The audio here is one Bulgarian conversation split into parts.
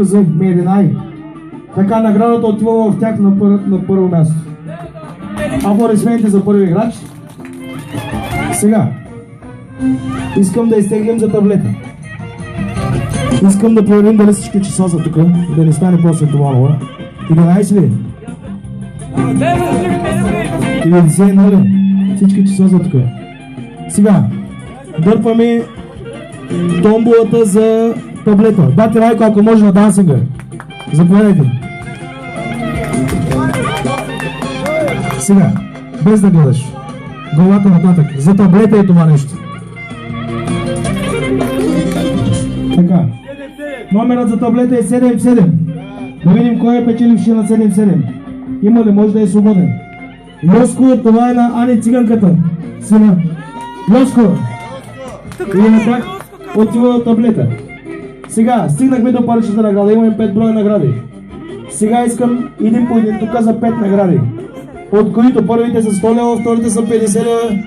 За Меринай. Така наградата отива в тях на първо място. Аплодисменти за първи играч. Сега искам да изтеглим за таблета. Искам да проверим дали всички числа са тук, да не стане после това нова. 11 ли? 91 ли? Всички числа са тук. Сега дърпаме томболата за таблета. Бати Райко, ако може на дансинга. Заповядайте. Сега, без да гледаш. Главата нататък. За таблета е това нещо. Така. Номерът за таблета е 7-7. Да видим кой е печеливши на 7-7. Има ли? Може да е свободен. Лоско, това е на Ани циганката. Сина. Лоско. И на тях отива таблета. Сега, стигнахме до паричната награда. Имаме 5 броя награди. Сега искам един по един тук за 5 награди. От които първите са 100 лева, вторите са 50 лева.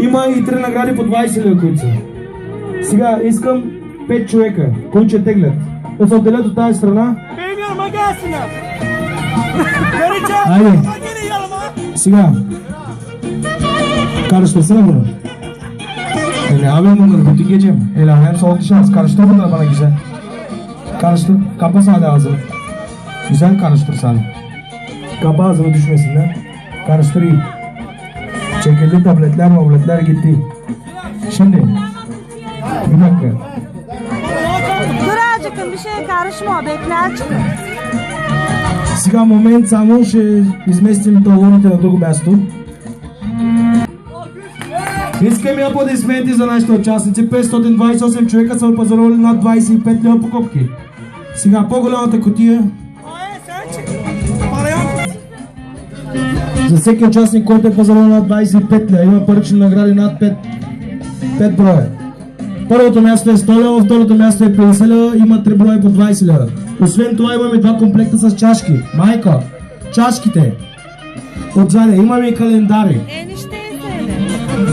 Има и 3 награди по 20 лева, които са. Сега искам 5 човека, които ще теглят. Да се отделят от тази страна. Айде. Сега. Karıştı sana bunu. Abi bunu butik geçeyim. Hem soğuk dışarı. Karıştır bunları bana güzel. Karıştır. Kapa sade ağzını. Güzel karıştır sade. Kapa ağzını düşmesinler. Karıştır iyi. Çekildi tabletler gitti. Şimdi. Bir dakika. Dur azıcık bir şeye karışma. Bekle azıcık. Сега момент само ще изместим талоните на друго място. Искаме аплодисменти за нашите участници. 528 човека са пазарували над 25 лева покупки. Сега по-голямата кутия. За всеки участник, който е пазарувал над 25 лева, има парични награди над 5 броя. Първото място е 100 лева, второто място е 50 лева, има 3 броя по 20 лева. Освен това имаме 2 комплекта с чашки. Майка, чашките. Отзаде имаме и календари.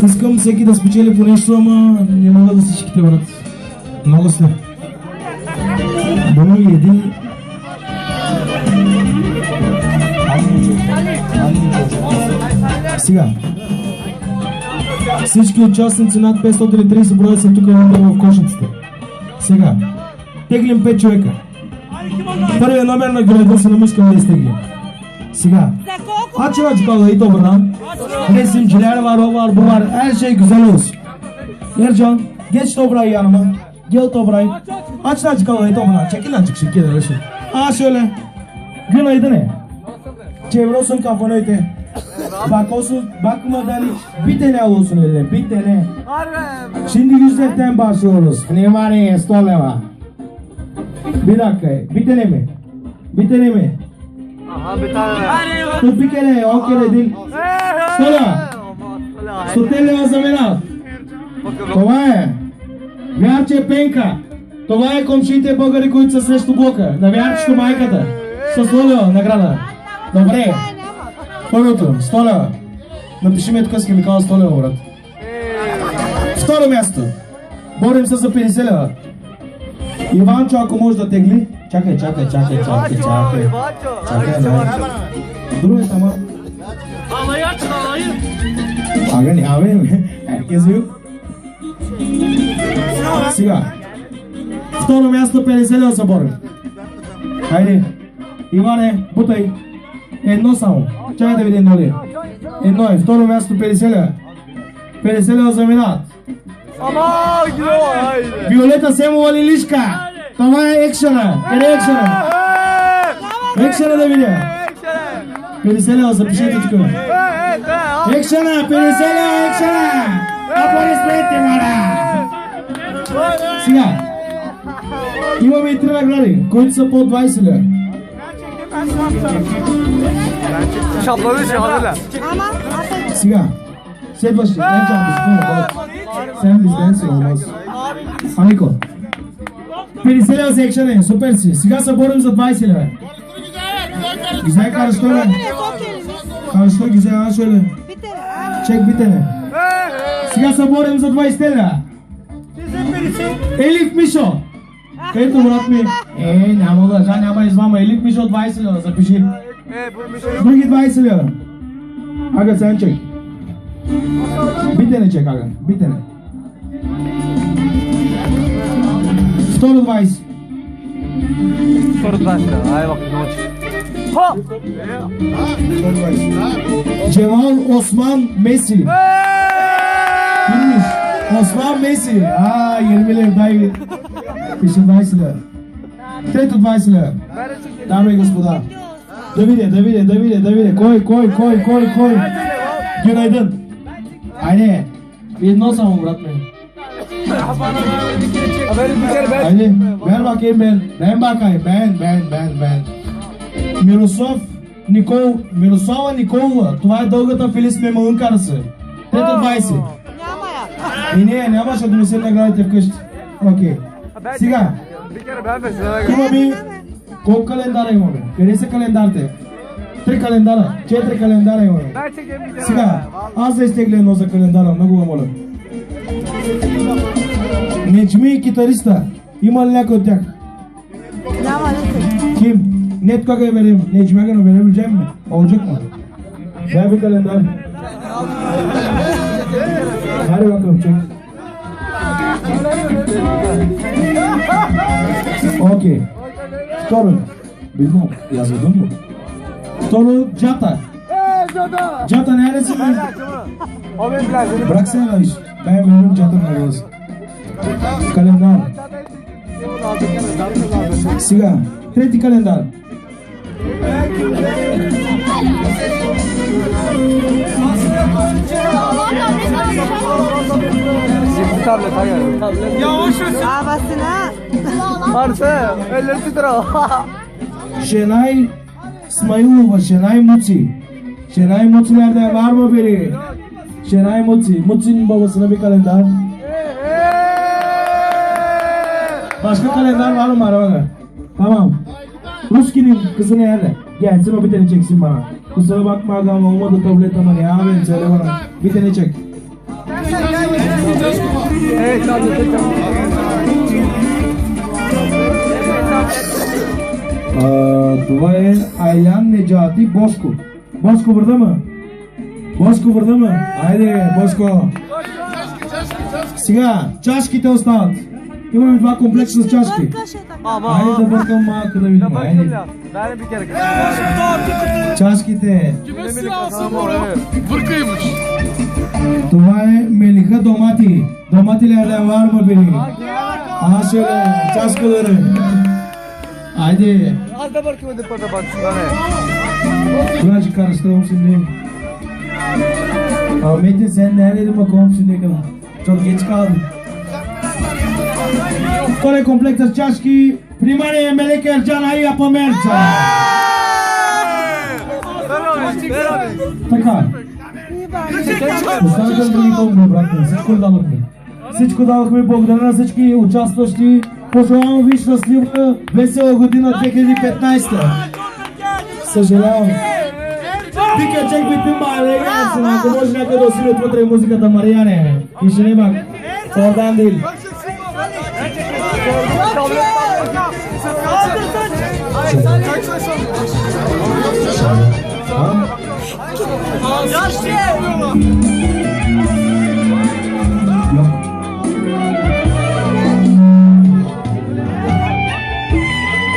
Искам всеки да спечели по нещо, ама не мога да всичките врат. Много сте. Боно и един. Сега. Всички участници над 530 броя са тук в кошниците. Сега. Теглим 5 човека. Първият номер на града се намускам да изтеглим. Сега. Açın kalayı topradan. Resimciler var, o var, bu var. Her şey güzel olsun. Ercan, geç toprağı yanıma. Gel toprağı. Açın kalayı topradan. Çekil lan çık şekilde öyle şey. Şöyle. Günaydın ne? Çeviriyorsun kafanı öte. Bakıyorsun, bakma dali. Bir tane olsun eline, bir tane. Şimdi 100'den başlıyoruz. Ne var ya, stol ne var? Bir dakika, bir tane mi? Bir tane mi? Tu bir kere, 10 kere değil. Sonra. Сотели заменат. Това е. Вярче Пенка. Това е комшите българи, които са срещу блока. На Вярчето майката. С 100 лева награда. Добре. Първото, 100 лева. Напиши ми тук с химикала 100 лева, брат. Второ място. Борим се за 50 лева. Иванчо, ако може да тегли. Чакай. Чакай, Друго е тама. Абе, herkes yok. Сега. Второ място 50 лева са борим. Хайде. Иване, бутай. Едно само. Чакай да видим едно ли. Едно е. Второ място 50 лева. 50 лева заминават. Виолета Семова Лилишка. Това е екшена. Къде е екшена? Екшена да видя. 50 лева, запишете тук. Екшена, 50 лева, екшена. Аплодисменти, мара. Сега. Имаме и 3 награди, които са по 20 лева. Сега. Следващи. Sen bizden olmaz. Анiko. 50 лева за екшене, супер си. Сега се борим за 20 лева. Güzel karıştırma. Karıştır güzel ha şöyle. Çek bir tane. Сега се борим за 20 лева. Елиф Мишо. Ето, брат ми. Няма лъжа, няма измама. Елик Мишо 20 лева, запиши. Други 20 лева. Ага, сега чек. Битене чек, ага. Битене. Второ 20. Второ 20 лева. Ай, вак, научи. Джемал Осман Меси. Bilmiş. Osman Messi. 20 лев, дай. Пише 20 лева. Трето 20 лева. Дами и господа. Давиде. Кой? Günaydın. Ayne. Едно само, брат ми. Ayne. Ben bakayım ben. Ben. Мирослава Николова. Това е дългата Филис Мемалън караса. Трето 20. Няма я. Не, нямаше да донесе наградите вкъщи. Окей. Сега. Имаме... Колко календара имаме? Къде са календарите? 3 календара. 4 календара имаме. Сега. Аз да изтегля едно за календара. Много го моля. Неджми и китариста. Има ли някой от тях? Няма ли? Ким? Нет кога я верим. Неджми ga verebileceğim mi? Olacak mı? Ver bir kalender. Hadi bakalım çek. Okey. Второ. Bilmem. Yazıldın mı? Второ Джата. Джата neredesin? Bıraksana iş. Ben veririm Jata'nın arası. Kalender. Сега. Трети календар. Babasına. Varsa elleri titrer. Şenay İsmailova, Şenay Mutsi. Şenay Mutsi nerede? Var mı biri? Şenay Mutsi. Mutsi'nin babasına bir kalender. Başka kalender var mı arabada? Tamam. Ruski'nin kızı nerede? Gelsin o bir tane çeksin bana. Kusura bakma adam olmadı kabul et ama ya ben söyle bana. Bir tane çek. Това е Aylan Necati Bosko. Bosko burada mı? Bosko burada mı? Haydi Bosko. Сега, чашките остават. Имаме 2 комплекса с чашки. Хайде да бъркам малко да видим. Хайде. Чашките. Това е Мелиха Домати. Доматилерden var mı biri? Aha şöyle çaşkaları. Haydi. Az da bırakayım hadi pata baksınlar. Birazcık karıştıralım şimdi. Ahmet'in sen neredeydin bakalım şimdiye kadar? Çok geç kaldın. Второй комплект с чашки. Внимание, Мелек Ерджан, Айя Памерджа. Така. Останаха други толкова, братни. Всичко дадохме. Всичко дадохме. Благодаря на всички участващи. Пожелавам ви щастлива, весела година 2015. Съжалявам. Вика, чек ви тъмба, елеганци. Ако може някъде да усилят вътре музиката Мариане. И ще нема. Сордан дил. Yaşlı.